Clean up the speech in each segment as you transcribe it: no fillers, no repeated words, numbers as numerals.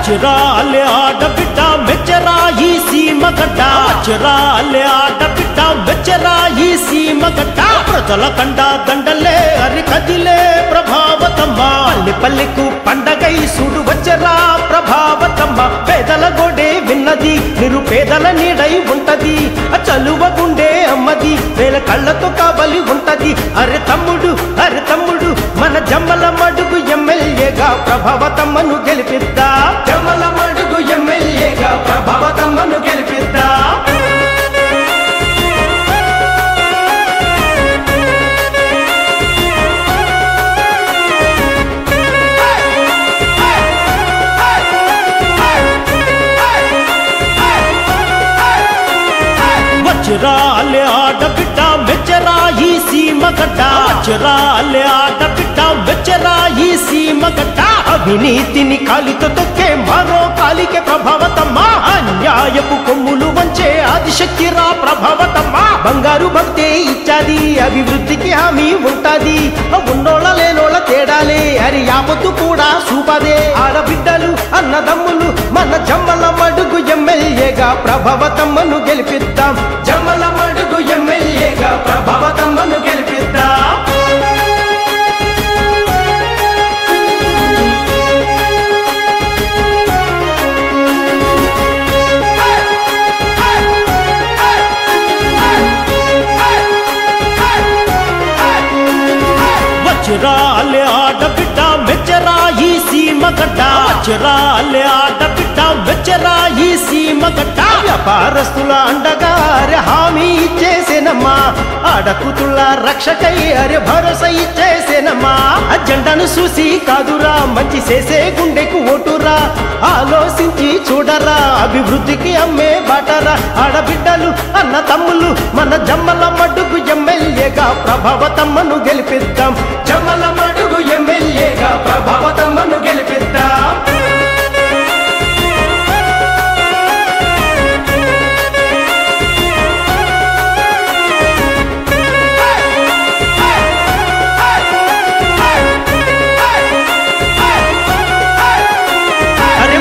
వజ్రాలే ఆడబిడ్డ మెచ్చరా ఈ సీమగడ్డ వజ్రాలే ఆడబిడ్డ మెచ్చరా ఈ సీమగడ్డ ప్రజల కండ దండలే అరి కదిలే ప్రభావతమ్మ పల్లె పల్లెకు పండగై సుడు వచ్చరా ప్రభావతమ్మ పేదల గోడే విన్నది నిరుపేదల నీడై ఉంటది చలువ గుండే అమ్మది వేల కళ్ళతో కాబలి ఉంటది అరే తమ్ముడు మన జమ్మల మడుగు ఎమ్మెల్యేగా ప్రభావతమ్మను గెలిపిద్దా జమ్మల మడుగు ఎమ్మెల్యేగా ప్రభావతమ్మను గెలిపిద్దా వజ్రాలే ఆడబిడ్డ మెచ్చరా ఈ సీమగడ్డ వజ్రాలే ఆడబిడ్డ మెచ్చరా ఈ సీమగడ్డ అవినీతిని కాలితో తొక్కే మరో కాలికే ప్రభావతమ్మ అన్యాయపు కొమ్ములు వంచే ఆదిశక్తిరా ప్రభావతమ్మ బంగారు భక్తే ఇచ్చాది అభివృద్ధికి హామీ ఉంటాది ఉన్నోళ్ళ లేనోళ్ళ తేడాలే అరి యాపత్తు కూడా చూపదే ఆడబిడ్డలు అన్నదమ్ములు మన జమ్మల మడుగు ఎమ్మెల్యేగా ప్రభావతమ్మను గెలిపిద్దాం జమ్మల మడుగు ఎమ్మెల్యేగా ప్రభావతమ్మను గెలిపిద్దాం వజ్రాలే ఆడబిడ్డ మెచ్చరా ఈ సీమగడ్డ వజ్రాలే ఆడబిడ్డ మెచ్చరా ఈ సీమగడ్డ వ్యాపారస్తుల అండగా అరే హామీ ఇచ్చేసేనమ్మా ఆడకుతుల రక్షకై అరే భరోసా ఇచ్చేసేనమ్మా అజెండాను చూసి కాదురా మంచి చేసే గుండెకు ఓటురా ఆలోచించి చూడరా అభివృద్ధికి అమ్మే బాటరా ఆడబిడ్డలు అన్న తమ్ములు మన జమ్మల మడుగు ఎమ్మెల్యేగా ప్రభావతమ్మను గెలిపిద్దాం జమ్మల మడుగు ఎమ్మెల్యేగా ప్రభావతమ్మను గెలిపిద్దాం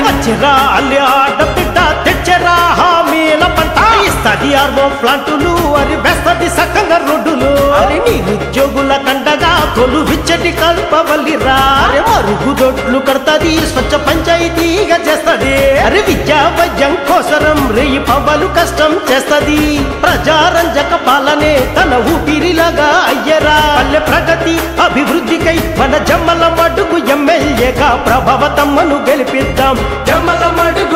వజ్రాలే ఆడబిడ్డ తెచ్చరా హామీల పంట ఇస్తది ఆర్మో ప్లాంటులు అరి వేస్తది సకంగా రోడ్డులు అరి నిరుద్యోగుల కండగా కొలు విచ్చటి కల్పవల్లిరా అరే మరుగుదొడ్లు కడతది స్వచ్ఛ పంచాయతీగా చేస్తది అరే విద్యా వైద్యం కోసరం రేయి పవ్వలు కష్టం చేస్తది ప్రజారంజక పాలనే తన ఊపిరిలాగా అయ్యరా పల్లె ప్రగతి అభివృద్ధికై మన జమ్మల మడుగు ఎమ్మెల్యేగా ప్రభావతమ్మను గెలిపిద్దాం జమ్మల మడుగు